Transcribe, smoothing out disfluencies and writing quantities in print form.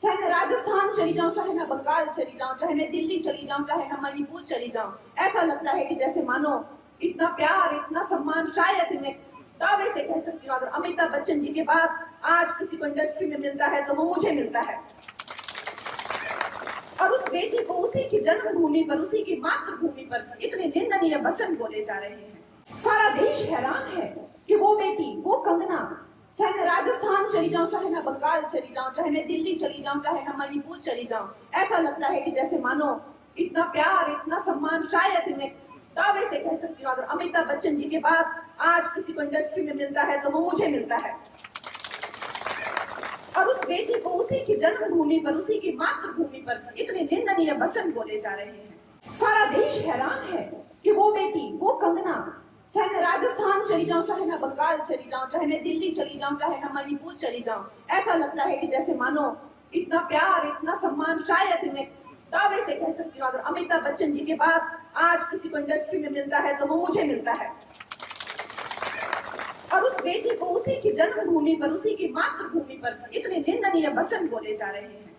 चाहे मैं राजस्थान चली जाऊं, चाहे मैं बंगाल चली जाऊं, चाहे मैं दिल्ली चली जाऊं, चाहे मैं मणिपुर चली जाऊं, ऐसा लगता है कि जैसे मानो इतना प्यार, इतना सम्मान शायद मैं दावे से कह सकती हूँ अगर अमिताभ बच्चन जी के बाद आज किसी को इंडस्ट्री में मिलता है तो वो मुझे मिलता है। और उस बेटी को उसी की जन्मभूमि पर, उसी की मातृभूमि पर इतने निंदनीय वचन बोले जा रहे हैं। सारा देश हैरान है कि वो बेटी, वो कंगना, चाहे मैं राजस्थान चली जाऊं, चाहे मैं बंगाल चली जाऊं, चाहे मैं दिल्ली चली जाऊं, चाहे मैं मणिपुर चली जाऊं, ऐसा लगता है कि जैसे मानो इतना प्यार, इतना सम्मान शायद मैं दावे से कह सकती हूँ अगर अमिताभ बच्चन जी के बाद आज किसी को इंडस्ट्री में मिलता है तो वो मुझे मिलता है। और उस बेटी को उसी की जन्मभूमि पर, उसी की मातृभूमि पर इतने निंदनीय वचन बोले जा रहे हैं। सारा देश हैरान है कि वो बेटी, वो कंगना, चाहे मैं राजस्थान चली जाऊं, चाहे मैं बंगाल चली जाऊं, चाहे मैं दिल्ली चली जाऊं, चाहे मैं मणिपुर चली जाऊं, ऐसा लगता है कि जैसे मानो इतना प्यार, इतना सम्मान शायद मैं दावे से कह सकती हूँ अगर अमिताभ बच्चन जी के बाद आज किसी को इंडस्ट्री में मिलता है तो वो मुझे मिलता है। और उस बेटी को उसी की जन्मभूमि पर, उसी की मातृभूमि पर इतने निंदनीय वचन बोले जा रहे हैं।